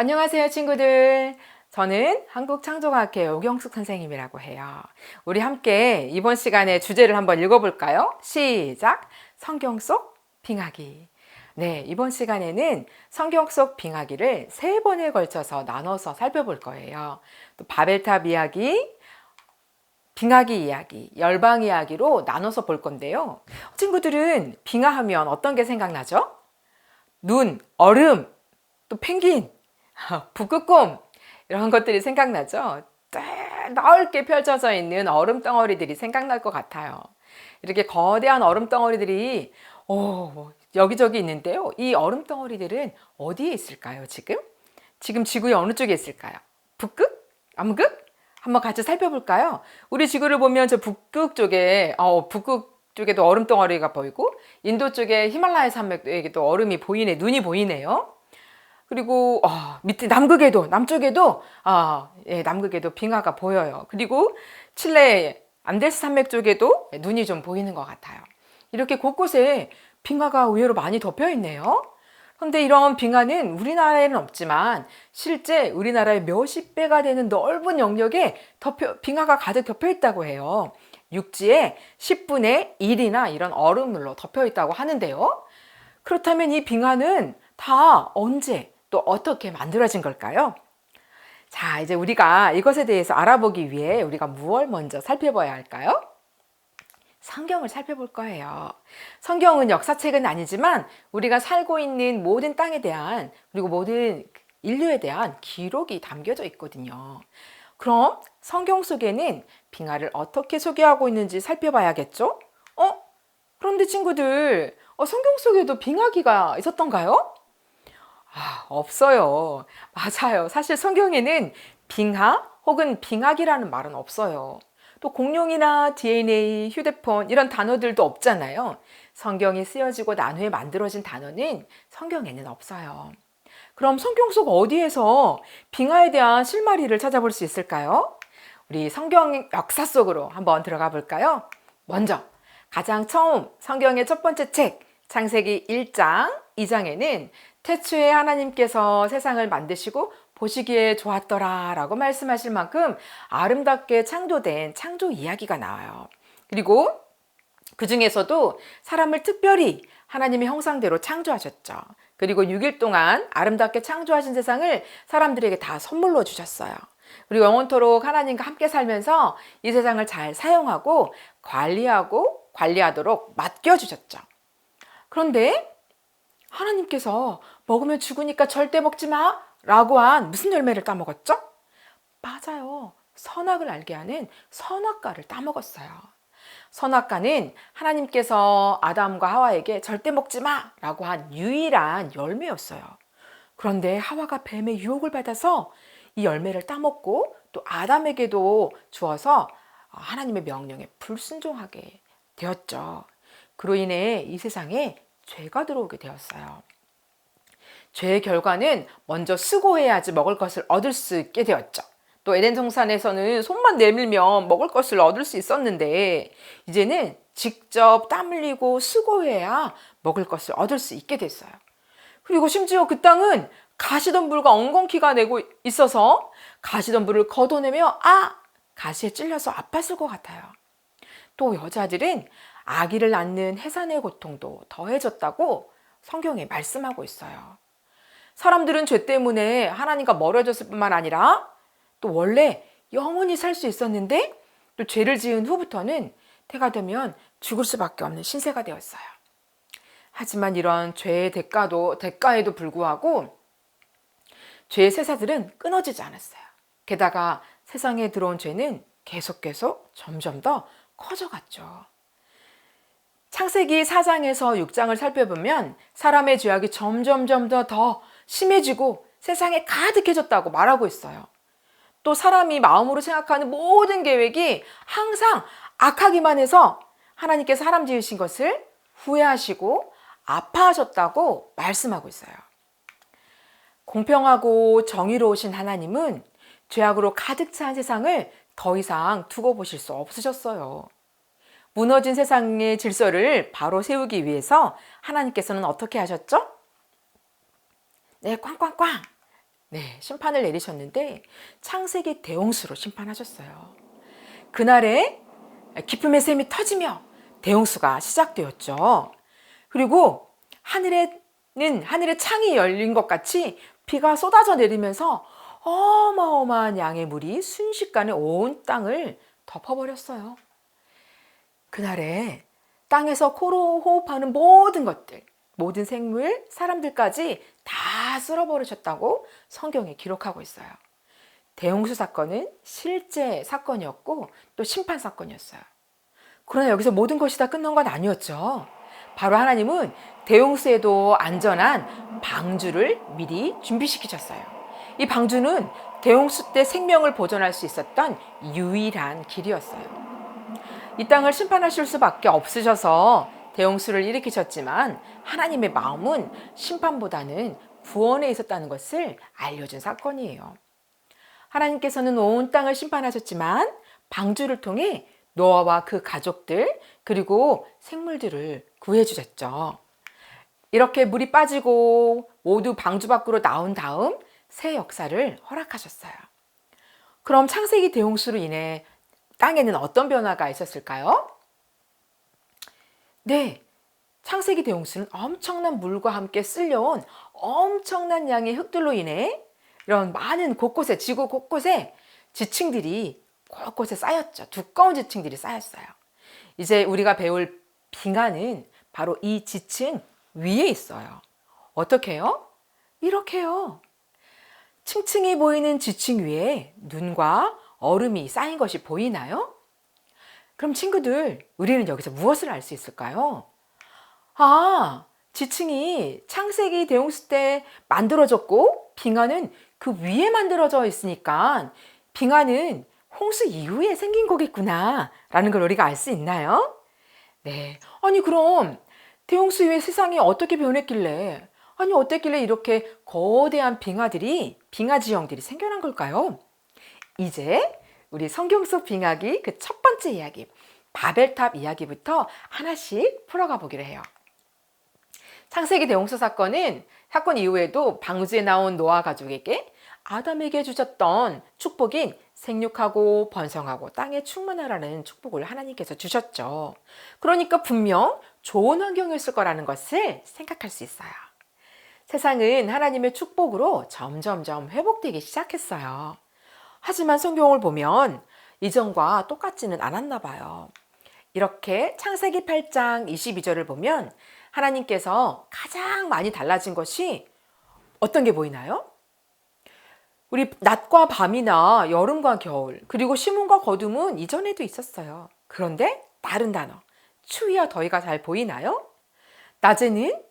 안녕하세요, 친구들. 저는 한국창조과학회 오경숙 선생님이라고 해요. 우리 함께 이번 시간에 주제를 한번 읽어볼까요? 시작! 성경 속 빙하기. 네, 이번 시간에는 성경 속 빙하기를 3번에 걸쳐서 나눠서 살펴볼 거예요. 또 바벨탑 이야기, 빙하기 이야기, 열방 이야기로 나눠서 볼 건데요. 친구들은 빙하하면 어떤 게 생각나죠? 눈, 얼음, 또 펭귄, 북극곰 이런 것들이 생각나죠? 넓게 펼쳐져 있는 얼음 덩어리들이 생각날 것 같아요. 이렇게 거대한 얼음 덩어리들이 여기저기 있는데요. 이 얼음 덩어리들은 어디에 있을까요, 지금? 지금 지구의 어느 쪽에 있을까요? 북극? 남극? 한번 같이 살펴볼까요? 우리 지구를 보면 저 북극 쪽에, 북극 쪽에도 얼음 덩어리가 보이고, 인도 쪽에 히말라야 산맥에도 얼음이 보이네, 눈이 보이네요. 그리고 밑에 남쪽에도 남극에도 빙하가 보여요. 그리고 칠레 안데스 산맥 쪽에도 눈이 좀 보이는 것 같아요. 이렇게 곳곳에 빙하가 의외로 많이 덮여 있네요. 그런데 이런 빙하는 우리나라에는 없지만 실제 우리나라의 몇십 배가 되는 넓은 영역에 빙하가 가득 덮여 있다고 해요. 육지의 10분의 1이나 이런 얼음물로 덮여 있다고 하는데요. 그렇다면 이 빙하는 다 언제 또 어떻게 만들어진 걸까요? 자, 이제 우리가 이것에 대해서 알아보기 위해 우리가 무엇을 먼저 살펴봐야 할까요? 성경을 살펴볼 거예요. 성경은 역사책은 아니지만 우리가 살고 있는 모든 땅에 대한 그리고 모든 인류에 대한 기록이 담겨져 있거든요. 그럼 성경 속에는 빙하를 어떻게 소개하고 있는지 살펴봐야겠죠? 그런데 친구들, 성경 속에도 빙하기가 있었던가요? 없어요. 맞아요. 사실 성경에는 빙하 혹은 빙하기라는 말은 없어요. 또 공룡이나 DNA, 휴대폰 이런 단어들도 없잖아요. 성경이 쓰여지고 난 후에 만들어진 단어는 성경에는 없어요. 그럼 성경 속 어디에서 빙하에 대한 실마리를 찾아볼 수 있을까요? 우리 성경 역사 속으로 한번 들어가 볼까요? 먼저 가장 처음 성경의 첫 번째 책 창세기 1장, 2장에는 태초에 하나님께서 세상을 만드시고 보시기에 좋았더라 라고 말씀하실 만큼 아름답게 창조된 창조 이야기가 나와요. 그리고 그 중에서도 사람을 특별히 하나님의 형상대로 창조하셨죠. 그리고 6일 동안 아름답게 창조하신 세상을 사람들에게 다 선물로 주셨어요. 그리고 영원토록 하나님과 함께 살면서 이 세상을 잘 사용하고 관리하도록 맡겨주셨죠. 그런데 하나님께서 먹으면 죽으니까 절대 먹지 마 라고 한 무슨 열매를 따먹었죠? 맞아요. 선악을 알게 하는 선악과를 따먹었어요. 선악과는 하나님께서 아담과 하와에게 절대 먹지 마 라고 한 유일한 열매였어요. 그런데 하와가 뱀의 유혹을 받아서 이 열매를 따먹고 또 아담에게도 주어서 하나님의 명령에 불순종하게 되었죠. 그로 인해 이 세상에 죄가 들어오게 되었어요. 죄의 결과는 먼저 수고해야지 먹을 것을 얻을 수 있게 되었죠. 또 에덴 동산에서는 손만 내밀면 먹을 것을 얻을 수 있었는데 이제는 직접 땀 흘리고 수고해야 먹을 것을 얻을 수 있게 됐어요. 그리고 심지어 그 땅은 가시덤불과 엉겅퀴가 내고 있어서 가시덤불을 걷어내며 가시에 찔려서 아팠을 것 같아요. 또 여자들은 아기를 낳는 해산의 고통도 더해졌다고 성경에 말씀하고 있어요. 사람들은 죄 때문에 하나님과 멀어졌을 뿐만 아니라 또 원래 영원히 살 수 있었는데 또 죄를 지은 후부터는 때가 되면 죽을 수밖에 없는 신세가 되었어요. 하지만 이런 죄의 대가에도 불구하고 죄의 세사들은 끊어지지 않았어요. 게다가 세상에 들어온 죄는 계속 점점 더 커져갔죠. 창세기 4장에서 6장을 살펴보면 사람의 죄악이 점점 더 심해지고 세상에 가득해졌다고 말하고 있어요. 또 사람이 마음으로 생각하는 모든 계획이 항상 악하기만 해서 하나님께서 사람 지으신 것을 후회하시고 아파하셨다고 말씀하고 있어요. 공평하고 정의로우신 하나님은 죄악으로 가득 찬 세상을 더 이상 두고 보실 수 없으셨어요. 무너진 세상의 질서를 바로 세우기 위해서 하나님께서는 어떻게 하셨죠? 네, 꽝꽝꽝 네, 심판을 내리셨는데 창세기 대홍수로 심판하셨어요. 그날에 기쁨의 샘이 터지며 대홍수가 시작되었죠. 그리고 하늘의 창이 열린 것 같이 비가 쏟아져 내리면서 어마어마한 양의 물이 순식간에 온 땅을 덮어버렸어요. 그날에 땅에서 코로 호흡하는 모든 것들, 모든 생물, 사람들까지 다 쓸어버리셨다고 성경에 기록하고 있어요. 대홍수 사건은 실제 사건이었고 또 심판 사건이었어요. 그러나 여기서 모든 것이 다 끝난 건 아니었죠. 바로 하나님은 대홍수에도 안전한 방주를 미리 준비시키셨어요. 이 방주는 대홍수 때 생명을 보존할 수 있었던 유일한 길이었어요. 이 땅을 심판하실 수밖에 없으셔서 대홍수를 일으키셨지만 하나님의 마음은 심판보다는 구원에 있었다는 것을 알려준 사건이에요. 하나님께서는 온 땅을 심판하셨지만 방주를 통해 노아와 그 가족들 그리고 생물들을 구해주셨죠. 이렇게 물이 빠지고 모두 방주 밖으로 나온 다음 새 역사를 허락하셨어요. 그럼 창세기 대홍수로 인해 땅에는 어떤 변화가 있었을까요? 네, 창세기 대홍수는 엄청난 물과 함께 쓸려온 엄청난 양의 흙들로 인해 이런 많은 곳곳에, 지구 곳곳에 지층들이 곳곳에 쌓였죠. 두꺼운 지층들이 쌓였어요. 이제 우리가 배울 빙하는 바로 이 지층 위에 있어요. 어떻게 해요? 이렇게요. 층층이 보이는 지층 위에 눈과 얼음이 쌓인 것이 보이나요? 그럼 친구들, 우리는 여기서 무엇을 알 수 있을까요? 아, 지층이 창세기 대홍수 때 만들어졌고 빙하는 그 위에 만들어져 있으니까 빙하는 홍수 이후에 생긴 거겠구나 라는 걸 우리가 알 수 있나요? 네. 아니 그럼 대홍수 이후에 세상이 어떻게 변했길래 어땠길래 이렇게 거대한 빙하 지형들이 생겨난 걸까요? 이제 우리 성경 속 빙하기 그 첫 번째 이야기 바벨탑 이야기부터 하나씩 풀어가 보기로 해요. 창세기 대홍수 사건 이후에도 방주에 나온 노아 가족에게 아담에게 주셨던 축복인 생육하고 번성하고 땅에 충만하라는 축복을 하나님께서 주셨죠. 그러니까 분명 좋은 환경이었을 거라는 것을 생각할 수 있어요. 세상은 하나님의 축복으로 점점점 회복되기 시작했어요. 하지만 성경을 보면 이전과 똑같지는 않았나 봐요. 이렇게 창세기 8장 22절을 보면 하나님께서 가장 많이 달라진 것이 어떤 게 보이나요? 우리 낮과 밤이나 여름과 겨울 그리고 시몬과 거둠은 이전에도 있었어요. 그런데 다른 단어 추위와 더위가 잘 보이나요? 낮에는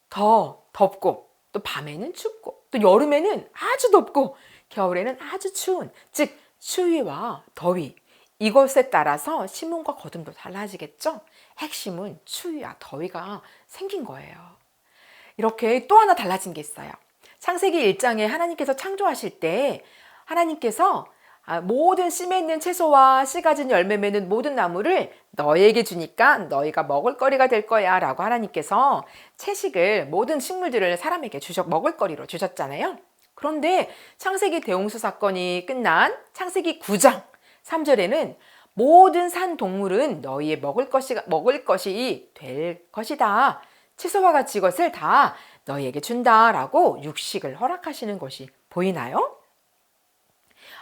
더 덥고 또 밤에는 춥고 또 여름에는 아주 덥고 겨울에는 아주 추운 즉 추위와 더위 이것에 따라서 시몬과 거둠도 달라지겠죠? 핵심은 추위와 더위가 생긴 거예요. 이렇게 또 하나 달라진 게 있어요. 창세기 1장에 하나님께서 창조하실 때 하나님께서 모든 씨에 있는 채소와 씨 가진 열매 맺는 모든 나무를 너에게 주니까 너희가 먹을 거리가 될 거야 라고 하나님께서 채식을 모든 식물들을 사람에게 먹을 거리로 주셨잖아요. 그런데 창세기 대홍수 사건이 끝난 창세기 9장 3절에는 모든 산 동물은 너희의 먹을 것이 될 것이다. 채소와 같이 이것을 다 너희에게 준다라고 육식을 허락하시는 것이 보이나요?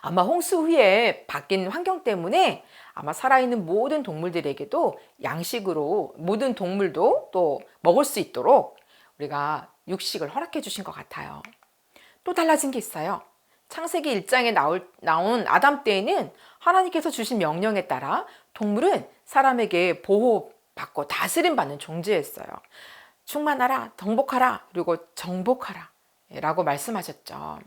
아마 홍수 후에 바뀐 환경 때문에 아마 살아있는 모든 동물들에게도 양식으로 모든 동물도 또 먹을 수 있도록 우리가 육식을 허락해 주신 것 같아요. 또 달라진 게 있어요. 창세기 1장에 나온 아담 때에는 하나님께서 주신 명령에 따라 동물은 사람에게 보호받고 다스림받는 존재였어요. 충만하라, 덕복하라, 그리고 정복하라 라고 말씀하셨죠.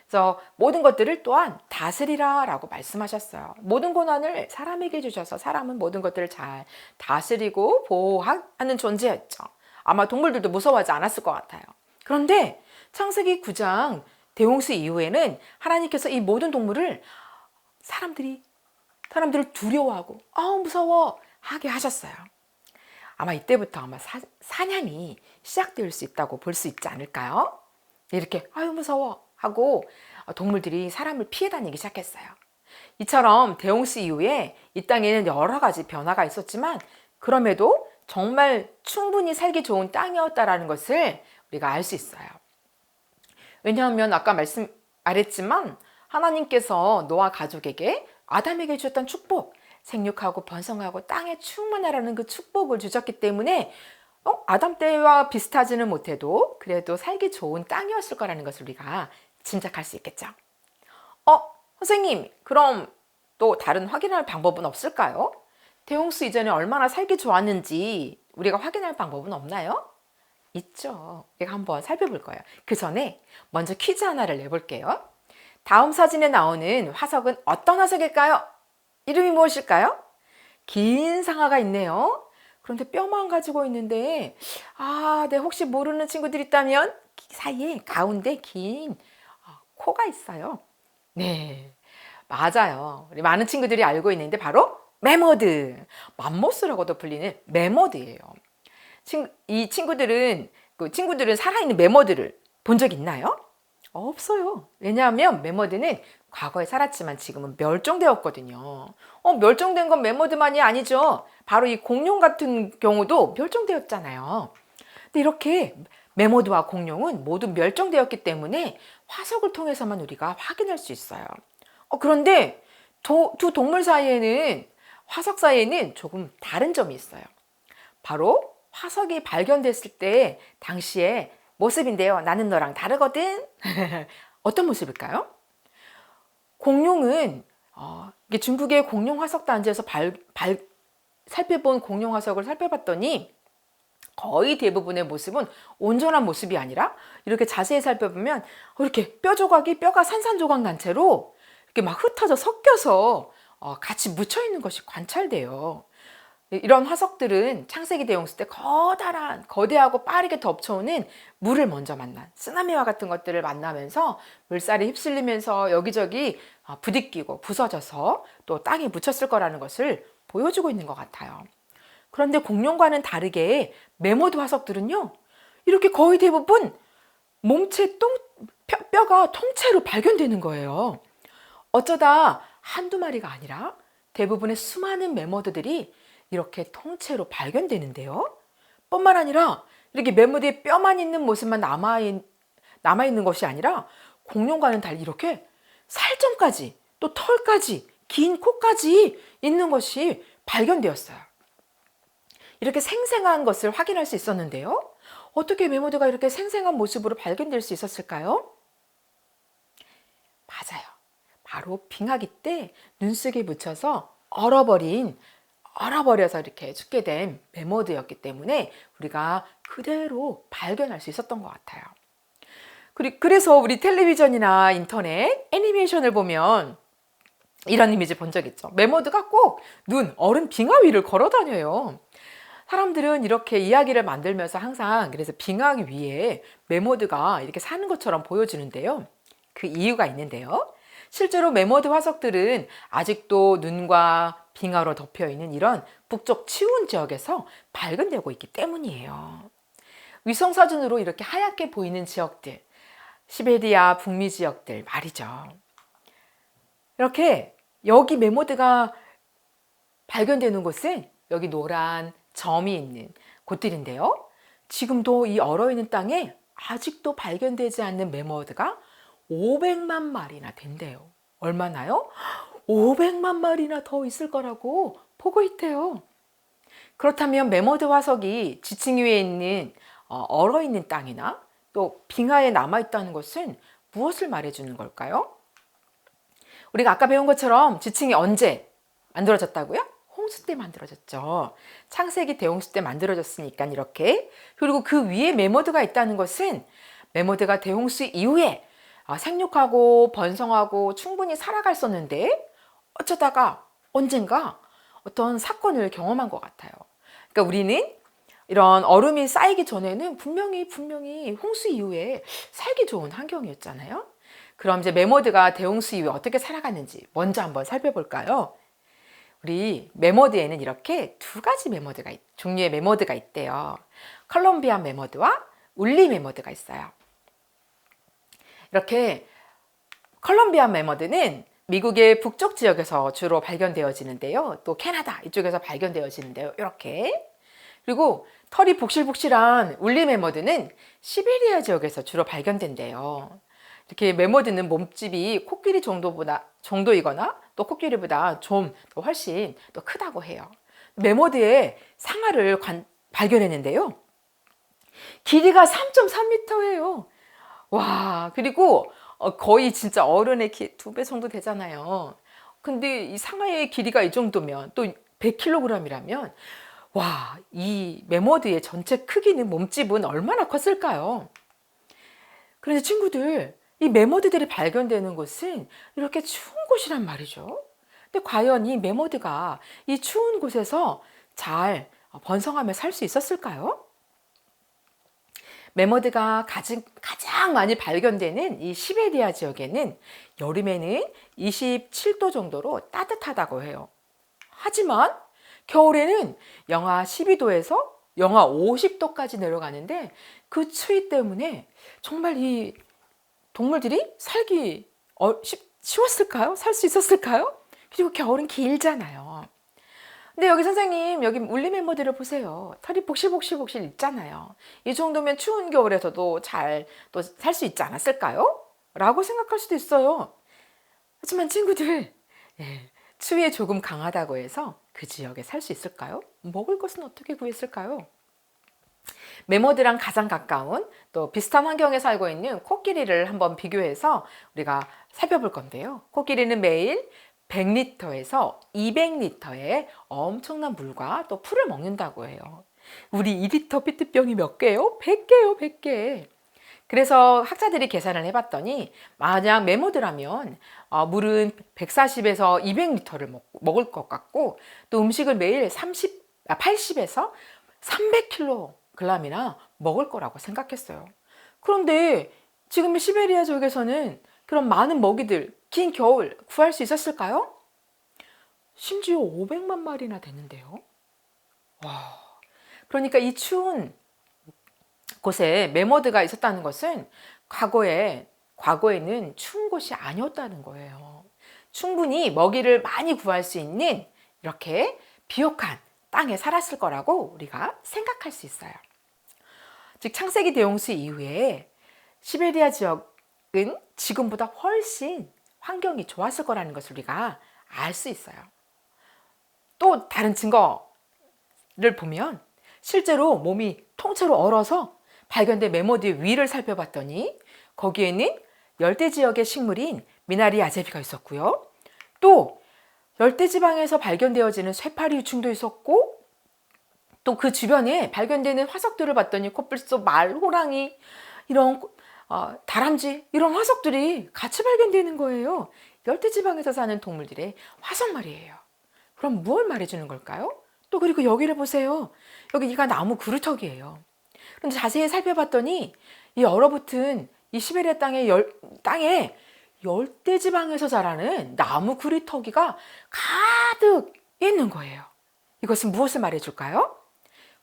그래서 모든 것들을 또한 다스리라 라고 말씀하셨어요. 모든 권한을 사람에게 주셔서 사람은 모든 것들을 잘 다스리고 보호하는 존재였죠. 아마 동물들도 무서워하지 않았을 것 같아요. 그런데 창세기 9장 대홍수 이후에는 하나님께서 이 모든 동물을 사람들을 두려워하고 무서워 하게 하셨어요. 아마 이때부터 아마 사냥이 시작될 수 있다고 볼 수 있지 않을까요? 이렇게 무서워 하고 동물들이 사람을 피해 다니기 시작했어요. 이처럼 대홍수 이후에 이 땅에는 여러 가지 변화가 있었지만 그럼에도 정말 충분히 살기 좋은 땅이었다라는 것을 우리가 알 수 있어요. 왜냐하면 아까 말했지만 하나님께서 노아 가족에게 아담에게 주셨던 축복, 생육하고 번성하고 땅에 충만하라는 그 축복을 주셨기 때문에 아담 때와 비슷하지는 못해도 그래도 살기 좋은 땅이었을 거라는 것을 우리가 짐작할 수 있겠죠. 선생님, 그럼 또 다른 확인할 방법은 없을까요? 대홍수 이전에 얼마나 살기 좋았는지 우리가 확인할 방법은 없나요? 있죠. 우리가 한번 살펴볼 거예요. 그 전에 먼저 퀴즈 하나를 내볼게요. 다음 사진에 나오는 화석은 어떤 화석일까요? 이름이 무엇일까요? 긴 상아가 있네요. 그런데 뼈만 가지고 있는데 네, 혹시 모르는 친구들 있다면 사이에 가운데 긴 코가 있어요. 네, 맞아요. 우리 많은 친구들이 알고 있는데 바로 매머드, 맘모스라고도 불리는 매머드예요. 이 친구들은 살아있는 매머드를 본 적 있나요? 없어요. 왜냐하면 매머드는 과거에 살았지만 지금은 멸종되었거든요. 멸종된 건 매머드만이 아니죠. 바로 이 공룡 같은 경우도 멸종되었잖아요. 근데 이렇게 매머드와 공룡은 모두 멸종되었기 때문에 화석을 통해서만 우리가 확인할 수 있어요. 그런데 두 동물 사이에는 화석 사이에는 조금 다른 점이 있어요. 바로 화석이 발견됐을 때 당시의 모습인데요. 나는 너랑 다르거든. 어떤 모습일까요? 공룡은 이게 중국의 공룡 화석 단지에서 살펴본 공룡 화석을 살펴봤더니 거의 대부분의 모습은 온전한 모습이 아니라 이렇게 자세히 살펴보면 이렇게 뼈가 산산조각 난 채로 이렇게 막 흩어져 섞여서 같이 묻혀 있는 것이 관찰돼요. 이런 화석들은 창세기 대홍수 때 거대하고 빠르게 덮쳐오는 물을 먼저 만난 쓰나미와 같은 것들을 만나면서 물살이 휩쓸리면서 여기저기 부딪히고 부서져서 또 땅에 묻혔을 거라는 것을 보여주고 있는 것 같아요. 그런데 공룡과는 다르게 매머드 화석들은요, 이렇게 거의 대부분 몸체 뼈가 통째로 발견되는 거예요. 어쩌다 한두 마리가 아니라 대부분의 수많은 매머드들이 이렇게 통째로 발견되는데요. 뿐만 아니라 이렇게 매머드에 뼈만 있는 모습만 남아있는 것이 아니라 공룡과는 달리 이렇게 살점까지 또 털까지 긴 코까지 있는 것이 발견되었어요. 이렇게 생생한 것을 확인할 수 있었는데요. 어떻게 매머드가 이렇게 생생한 모습으로 발견될 수 있었을까요? 맞아요. 바로 빙하기 때 눈속에 묻혀서 얼어버려서 이렇게 죽게 된 매머드였기 때문에 우리가 그대로 발견할 수 있었던 것 같아요. 그래서 우리 텔레비전이나 인터넷, 애니메이션을 보면 이런 이미지 본 적 있죠. 매머드가 꼭 얼음 빙하 위를 걸어 다녀요. 사람들은 이렇게 이야기를 만들면서 항상 그래서 빙하 위에 매머드가 이렇게 사는 것처럼 보여지는데요. 그 이유가 있는데요. 실제로 매머드 화석들은 아직도 눈과 빙하로 덮여 있는 이런 북쪽 치운 지역에서 발견되고 있기 때문이에요. 위성 사진으로 이렇게 하얗게 보이는 지역들, 시베리아 북미 지역들 말이죠. 이렇게 여기 매머드가 발견되는 곳은 여기 노란 점이 있는 곳들인데요. 지금도 이 얼어있는 땅에 아직도 발견되지 않는 매머드가 500만 마리나 된대요. 얼마나요? 500만 마리나 더 있을 거라고 보고 있대요. 그렇다면 매머드 화석이 지층 위에 있는 얼어있는 땅이나 또 빙하에 남아있다는 것은 무엇을 말해주는 걸까요? 우리가 아까 배운 것처럼 지층이 언제 만들어졌다고요? 홍수 때 만들어졌죠. 창세기 대홍수 때 만들어졌으니까 이렇게. 그리고 그 위에 매머드가 있다는 것은 매머드가 대홍수 이후에 생육하고 번성하고 충분히 살아갔었는데 어쩌다가 언젠가 어떤 사건을 경험한 것 같아요. 그러니까 우리는 이런 얼음이 쌓이기 전에는 분명히 홍수 이후에 살기 좋은 환경이었잖아요. 그럼 이제 매머드가 대홍수 이후에 어떻게 살아갔는지 먼저 한번 살펴볼까요? 우리 매머드에는 이렇게 두 가지 종류의 매머드가 있대요. 컬럼비안 매머드와 울리 매머드가 있어요. 이렇게 컬럼비아 매머드는 미국의 북쪽 지역에서 주로 발견되어지는데요. 또 캐나다 이쪽에서 발견되어지는데요. 이렇게. 그리고 털이 복실복실한 울리 매머드는 시베리아 지역에서 주로 발견된대요. 이렇게 매머드는 몸집이 코끼리 정도이거나 또 코끼리보다 좀 더 훨씬 더 크다고 해요. 매머드의 상아를 발견했는데요. 길이가 3.3m예요. 와, 그리고 거의 진짜 어른의 키 2배 정도 되잖아요. 근데 이 상아의 길이가 이 정도면 또 100kg이라면 와, 이 매머드의 전체 크기는 몸집은 얼마나 컸을까요? 그런데 친구들, 이 매머드들이 발견되는 곳은 이렇게 추운 곳이란 말이죠. 근데 과연 이 매머드가 이 추운 곳에서 잘 번성하며 살 수 있었을까요? 매머드가 가장 많이 발견되는 이 시베리아 지역에는 여름에는 27도 정도로 따뜻하다고 해요. 하지만 겨울에는 영하 12도에서 영하 50도까지 내려가는데 그 추위 때문에 정말 이 동물들이 살기 쉬웠을까요? 살 수 있었을까요? 그리고 겨울은 길잖아요. 근데 여기 선생님, 여기 울리 매머드를 보세요. 털이 복실복실 있잖아요. 이 정도면 추운 겨울에서도 잘 또 살 수 있지 않았을까요? 라고 생각할 수도 있어요. 하지만 친구들, 추위에 조금 강하다고 해서 그 지역에 살 수 있을까요? 먹을 것은 어떻게 구했을까요? 매머드랑 가장 가까운 또 비슷한 환경에 살고 있는 코끼리를 한번 비교해서 우리가 살펴볼 건데요. 코끼리는 매일 100리터에서 200리터의 엄청난 물과 또 풀을 먹는다고 해요. 우리 2리터 페트병이 몇 개예요? 100개요, 100개. 그래서 학자들이 계산을 해봤더니 만약 매머드라면 물은 140에서 200리터를 먹을 것 같고 또 음식을 매일 80에서 300kg이나 먹을 거라고 생각했어요. 그런데 지금 시베리아 지역에서는 그런 많은 먹이들, 긴 겨울 구할 수 있었을까요? 심지어 500만 마리나 되는데요. 와, 그러니까 이 추운 곳에 매머드가 있었다는 것은 과거에는 추운 곳이 아니었다는 거예요. 충분히 먹이를 많이 구할 수 있는 이렇게 비옥한 땅에 살았을 거라고 우리가 생각할 수 있어요. 즉 창세기 대홍수 이후에 시베리아 지역은 지금보다 훨씬 환경이 좋았을 거라는 것을 우리가 알 수 있어요. 또 다른 증거를 보면 실제로 몸이 통째로 얼어서 발견된 매머드의 위를 살펴봤더니 거기에는 열대 지역의 식물인 미나리 아제비가 있었고요. 또 열대지방에서 발견되어지는 쇠파리 유충도 있었고 또 그 주변에 발견되는 화석들을 봤더니 코뿔소, 말, 호랑이 이런 다람쥐 이런 화석들이 같이 발견되는 거예요. 열대지방에서 사는 동물들의 화석 말이에요. 그럼 무엇을 말해주는 걸까요? 또 그리고 여기를 보세요. 여기가 나무 그루터기예요. 그런데 자세히 살펴봤더니 이 얼어붙은 이 시베리아 땅에 열대지방에서 자라는 나무 그루터기가 가득 있는 거예요. 이것은 무엇을 말해줄까요?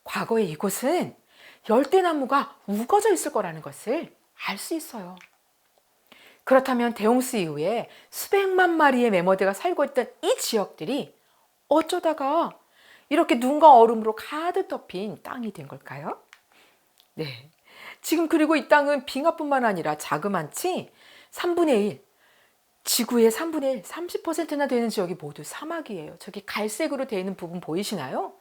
과거에 이곳은 열대나무가 우거져 있을 거라는 것을 알 수 있어요. 그렇다면 대홍수 이후에 수백만 마리의 매머드가 살고 있던 이 지역들이 어쩌다가 이렇게 눈과 얼음으로 가득 덮인 땅이 된 걸까요? 네. 지금 그리고 이 땅은 빙하뿐만 아니라 자그만치 3분의 1, 지구의 3분의 1, 30%나 되는 지역이 모두 사막이에요. 저기 갈색으로 되어 있는 부분 보이시나요?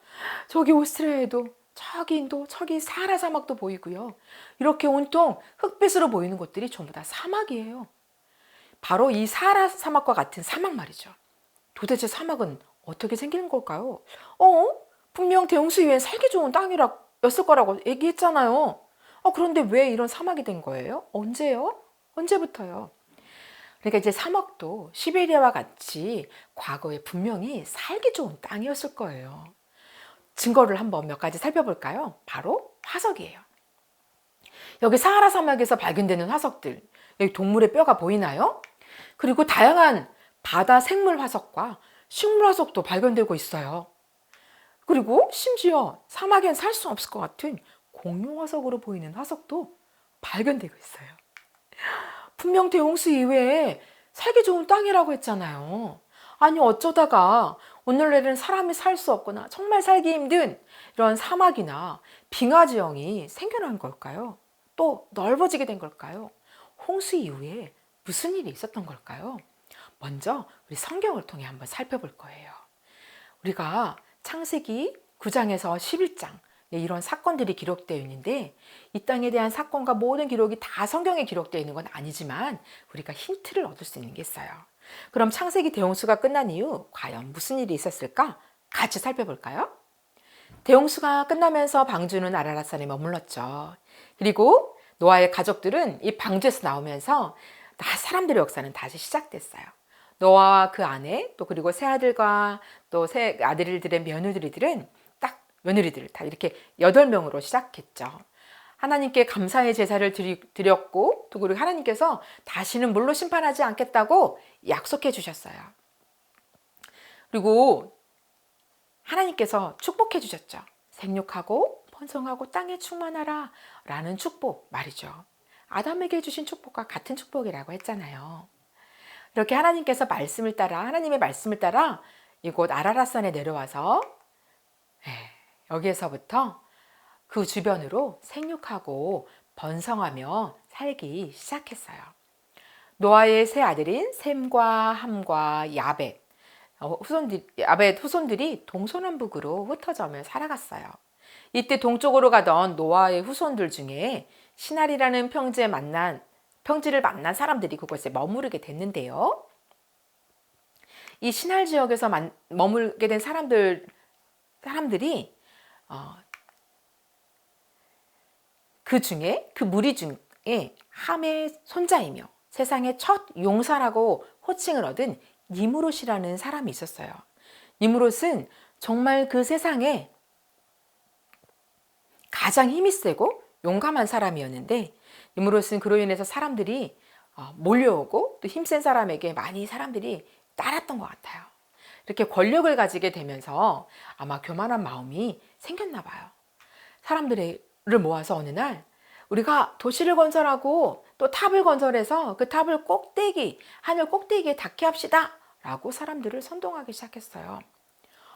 저기 오스트레일리아도, 저기 인도, 저기 사하라 사막도 보이고요. 이렇게 온통 흑빛으로 보이는 곳들이 전부 다 사막이에요. 바로 이 사하라 사막과 같은 사막 말이죠. 도대체 사막은 어떻게 생기는 걸까요? 분명 대홍수 이후엔 살기 좋은 땅이었을 거라고 얘기했잖아요. 그런데 왜 이런 사막이 된 거예요? 언제요? 언제부터요? 그러니까 이제 사막도 시베리아와 같이 과거에 분명히 살기 좋은 땅이었을 거예요. 증거를 한번 몇 가지 살펴볼까요? 바로 화석이에요. 여기 사하라 사막에서 발견되는 화석들, 여기 동물의 뼈가 보이나요? 그리고 다양한 바다 생물 화석과 식물 화석도 발견되고 있어요. 그리고 심지어 사막엔 살 수 없을 것 같은 공룡 화석으로 보이는 화석도 발견되고 있어요. 분명 대홍수 이후에 살기 좋은 땅이라고 했잖아요. 아니, 어쩌다가 오늘날에는 사람이 살 수 없거나 정말 살기 힘든 이런 사막이나 빙하 지형이 생겨난 걸까요? 또 넓어지게 된 걸까요? 홍수 이후에 무슨 일이 있었던 걸까요? 먼저 우리 성경을 통해 한번 살펴볼 거예요. 우리가 창세기 9장에서 11장 이런 사건들이 기록되어 있는데, 이 땅에 대한 사건과 모든 기록이 다 성경에 기록되어 있는 건 아니지만 우리가 힌트를 얻을 수 있는 게 있어요. 그럼 창세기 대홍수가 끝난 이후 과연 무슨 일이 있었을까? 같이 살펴볼까요? 대홍수가 끝나면서 방주는 아라랏산에 머물렀죠. 그리고 노아의 가족들은 이 방주에서 나오면서 사람들의 역사는 다시 시작됐어요. 노아와 그 아내, 또 그리고 세 아들과 또 세 아들들의 며느리들은 딱 며느리들 다 이렇게 8명으로 시작했죠. 하나님께 감사의 제사를 드렸고, 또 그리고 하나님께서 다시는 물로 심판하지 않겠다고 약속해 주셨어요. 그리고 하나님께서 축복해 주셨죠. 생육하고 번성하고 땅에 충만하라 라는 축복 말이죠. 아담에게 주신 축복과 같은 축복이라고 했잖아요. 이렇게 하나님께서 하나님의 말씀을 따라 이곳 아라랏산에 내려와서 여기에서부터 그 주변으로 생육하고 번성하며 살기 시작했어요. 노아의 세 아들인 셈과 함과 야벳 후손들이 동서남북으로 흩어져며 살아갔어요. 이때 동쪽으로 가던 노아의 후손들 중에 시날이라는 평지를 만난 사람들이 그곳에 머무르게 됐는데요. 이 시날 지역에서 머물게 된 사람들이 그 무리 중에 함의 손자이며 세상의 첫 용사라고 호칭을 얻은 니무롯이라는 사람이 있었어요. 니무롯은 정말 그 세상에 가장 힘이 세고 용감한 사람이었는데, 니무롯은 그로 인해서 사람들이 몰려오고 또 힘센 사람에게 많이 사람들이 따랐던 것 같아요. 이렇게 권력을 가지게 되면서 아마 교만한 마음이 생겼나 봐요. 사람들을 모아서 어느 날 우리가 도시를 건설하고 또 탑을 건설해서 그 탑을 하늘 꼭대기에 닿게 합시다 라고 사람들을 선동하기 시작했어요.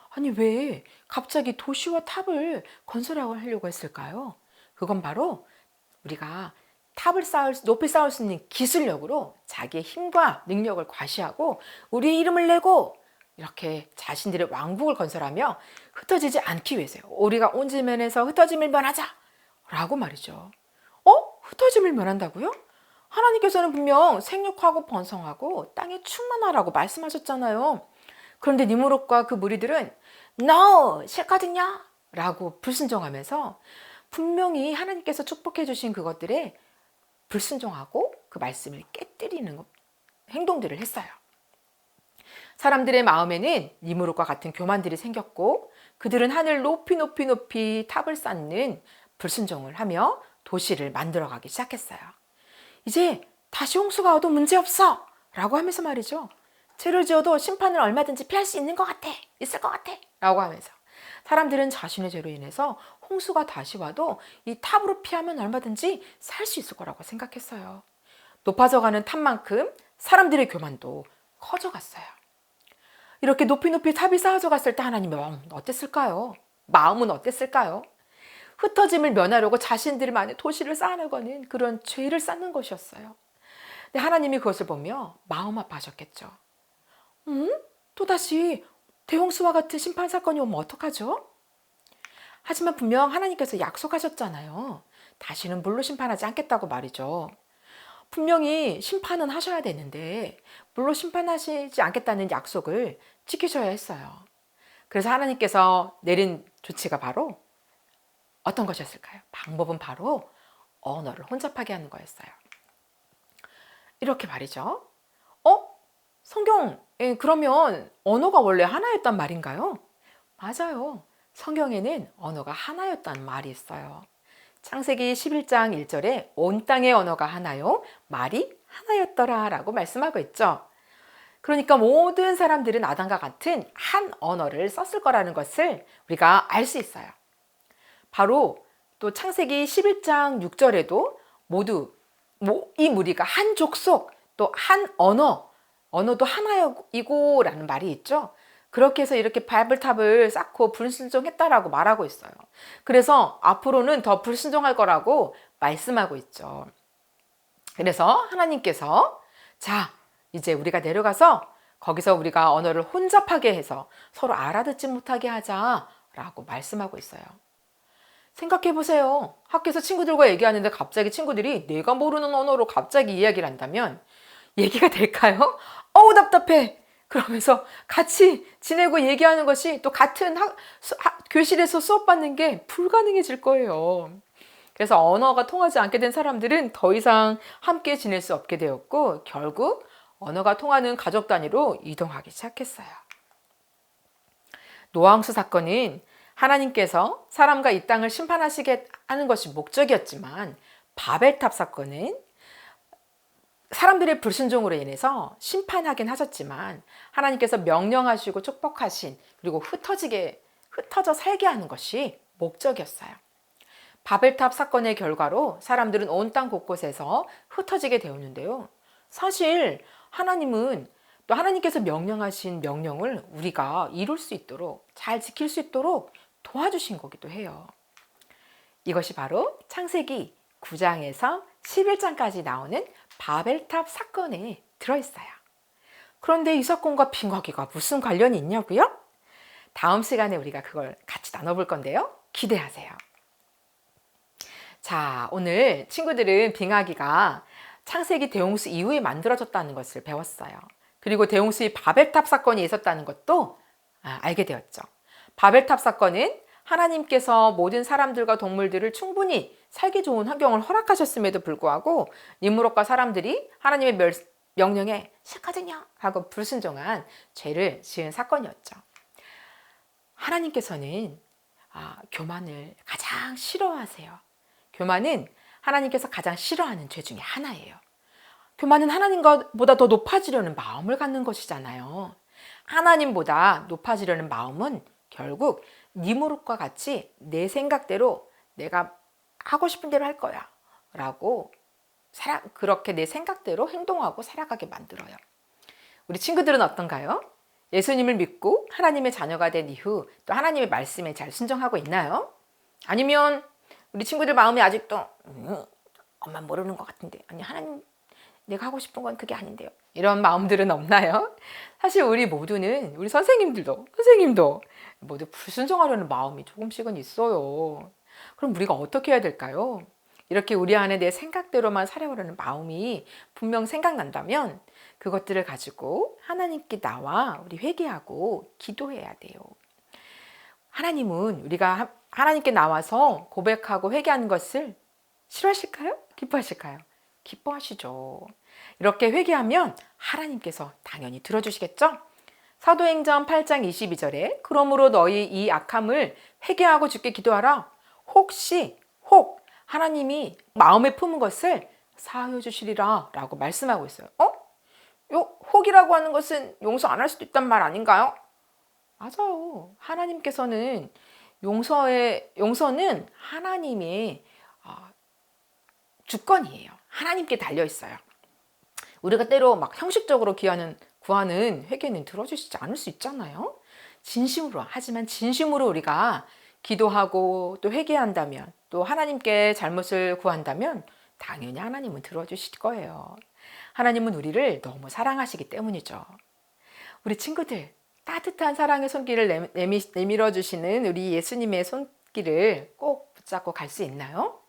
아니, 왜 갑자기 도시와 탑을 건설하려고 했을까요? 그건 바로 우리가 탑을 높이 쌓을 수 있는 기술력으로 자기의 힘과 능력을 과시하고 우리의 이름을 내고 이렇게 자신들의 왕국을 건설하며 흩어지지 않기 위해서요. 우리가 온 지면에서 흩어짐을 면하자 라고 말이죠. 흩어짐을 면한다고요? 하나님께서는 분명 생육하고 번성하고 땅에 충만하라고 말씀하셨잖아요. 그런데 니무롯과 그 무리들은 No! 싫거든요! 라고 불순종하면서 분명히 하나님께서 축복해 주신 그것들에 불순종하고 그 말씀을 깨뜨리는 행동들을 했어요. 사람들의 마음에는 니무롯과 같은 교만들이 생겼고, 그들은 하늘 높이 탑을 쌓는 불순종을 하며 도시를 만들어가기 시작했어요. 이제 다시 홍수가 와도 문제없어 라고 하면서 말이죠. 죄를 지어도 심판을 얼마든지 피할 수 있을 것 같아 라고 하면서 사람들은 자신의 죄로 인해서 홍수가 다시 와도 이 탑으로 피하면 얼마든지 살 수 있을 거라고 생각했어요. 높아져가는 탑만큼 사람들의 교만도 커져갔어요. 이렇게 높이 탑이 쌓아져 갔을 때 하나님의 마음은 어땠을까요? 흩어짐을 면하려고 자신들만의 도시를 쌓아나가는 그런 죄를 쌓는 것이었어요. 근데 하나님이 그것을 보며 마음 아파하셨겠죠. 또다시 대홍수와 같은 심판 사건이 오면 어떡하죠? 하지만 분명 하나님께서 약속하셨잖아요. 다시는 물로 심판하지 않겠다고 말이죠. 분명히 심판은 하셔야 되는데 물로 심판하시지 않겠다는 약속을 지키셔야 했어요. 그래서 하나님께서 내린 조치가 바로 어떤 것이었을까요? 방법은 바로 언어를 혼잡하게 하는 거였어요. 이렇게 말이죠. 성경에 그러면 언어가 원래 하나였단 말인가요? 맞아요. 성경에는 언어가 하나였단 말이 있어요. 창세기 11장 1절에 온 땅의 언어가 하나요, 말이 하나였더라 라고 말씀하고 있죠. 그러니까 모든 사람들은 아담과 같은 한 언어를 썼을 거라는 것을 우리가 알 수 있어요. 바로 또 창세기 11장 6절에도 모두 이 무리가 한 족속 또 한 언어 언어도 하나이고 라는 말이 있죠. 그렇게 해서 이렇게 바벨탑을 쌓고 불순종했다라고 말하고 있어요. 그래서 앞으로는 더 불순종할 거라고 말씀하고 있죠. 그래서 하나님께서 자, 이제 우리가 내려가서 거기서 우리가 언어를 혼잡하게 해서 서로 알아듣지 못하게 하자라고 말씀하고 있어요. 생각해 보세요. 학교에서 친구들과 얘기하는데 갑자기 친구들이 내가 모르는 언어로 갑자기 이야기를 한다면 얘기가 될까요? 어우 답답해. 그러면서 같이 지내고 얘기하는 것이 또 같은 교실에서 수업 받는 게 불가능해질 거예요. 그래서 언어가 통하지 않게 된 사람들은 더 이상 함께 지낼 수 없게 되었고 결국 언어가 통하는 가족 단위로 이동하기 시작했어요. 노아홍수 사건은 하나님께서 사람과 이 땅을 심판하시게 하는 것이 목적이었지만 바벨탑 사건은 사람들의 불순종으로 인해서 심판하긴 하셨지만 하나님께서 명령하시고 축복하신 그리고 흩어져 살게 하는 것이 목적이었어요. 바벨탑 사건의 결과로 사람들은 온 땅 곳곳에서 흩어지게 되었는데요. 사실 하나님은 또 하나님께서 명령하신 명령을 우리가 이룰 수 있도록 잘 지킬 수 있도록 도와주신 거기도 해요. 이것이 바로 창세기 9장에서 11장까지 나오는 바벨탑 사건에 들어있어요. 그런데 이 사건과 빙하기가 무슨 관련이 있냐고요? 다음 시간에 우리가 그걸 같이 나눠볼 건데요. 기대하세요. 자, 오늘 친구들은 빙하기가 창세기 대홍수 이후에 만들어졌다는 것을 배웠어요. 그리고 대홍수의 바벨탑 사건이 있었다는 것도 알게 되었죠. 바벨탑 사건은 하나님께서 모든 사람들과 동물들을 충분히 살기 좋은 환경을 허락하셨음에도 불구하고 니무롯과 사람들이 하나님의 명령에 싫거든요 하고 불순종한 죄를 지은 사건이었죠. 하나님께서는 교만을 가장 싫어하세요. 교만은 하나님께서 가장 싫어하는 죄 중에 하나예요. 교만은 하나님보다 더 높아지려는 마음을 갖는 것이잖아요. 하나님보다 높아지려는 마음은 결국 니무롯과 같이 내 생각대로 내가 하고 싶은 대로 할 거야 라고 그렇게 내 생각대로 행동하고 살아가게 만들어요. 우리 친구들은 어떤가요? 예수님을 믿고 하나님의 자녀가 된 이후 또 하나님의 말씀에 잘 순종하고 있나요? 아니면 우리 친구들 마음이 아직도 엄마 모르는 것 같은데 아니 하나님 내가 하고 싶은 건 그게 아닌데요. 이런 마음들은 없나요? 사실 우리 모두는 우리 선생님도 모두 불순종하려는 마음이 조금씩은 있어요. 그럼 우리가 어떻게 해야 될까요? 이렇게 우리 안에 내 생각대로만 살아오려는 마음이 분명 생각난다면 그것들을 가지고 하나님께 나와 우리 회개하고 기도해야 돼요. 하나님은 우리가 하나님께 나와서 고백하고 회개하는 것을 싫어하실까요? 기뻐하실까요? 기뻐하시죠. 이렇게 회개하면 하나님께서 당연히 들어주시겠죠? 사도행전 8장 22절에 그러므로 너희 이 악함을 회개하고 주께 기도하라. 혹 하나님이 마음에 품은 것을 사하여 주시리라 라고 말씀하고 있어요. 혹이라고 하는 것은 용서 안 할 수도 있단 말 아닌가요? 맞아요. 하나님께서는 용서는 하나님의 주권이에요. 하나님께 달려 있어요. 우리가 때로 막 형식적으로 구하는 회개는 들어주시지 않을 수 있잖아요. 하지만 진심으로 우리가 기도하고 또 회개한다면 또 하나님께 잘못을 구한다면 당연히 하나님은 들어주실 거예요. 하나님은 우리를 너무 사랑하시기 때문이죠. 우리 친구들 따뜻한 사랑의 손길을 내밀어 주시는 우리 예수님의 손길을 꼭 붙잡고 갈 수 있나요?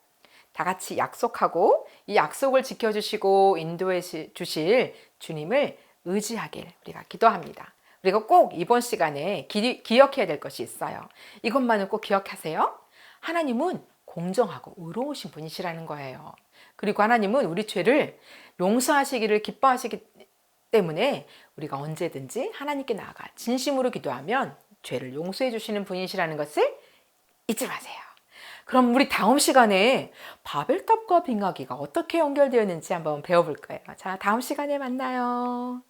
다 같이 약속하고 이 약속을 지켜주시고 인도해 주실 주님을 의지하길 우리가 기도합니다. 우리가 꼭 이번 시간에 기억해야 될 것이 있어요. 이것만은 꼭 기억하세요. 하나님은 공정하고 의로우신 분이시라는 거예요. 그리고 하나님은 우리 죄를 용서하시기를 기뻐하시기 때문에 우리가 언제든지 하나님께 나아가 진심으로 기도하면 죄를 용서해 주시는 분이시라는 것을 잊지 마세요. 그럼 우리 다음 시간에 바벨탑과 빙하기가 어떻게 연결되어 있는지 한번 배워볼 거예요. 자, 다음 시간에 만나요.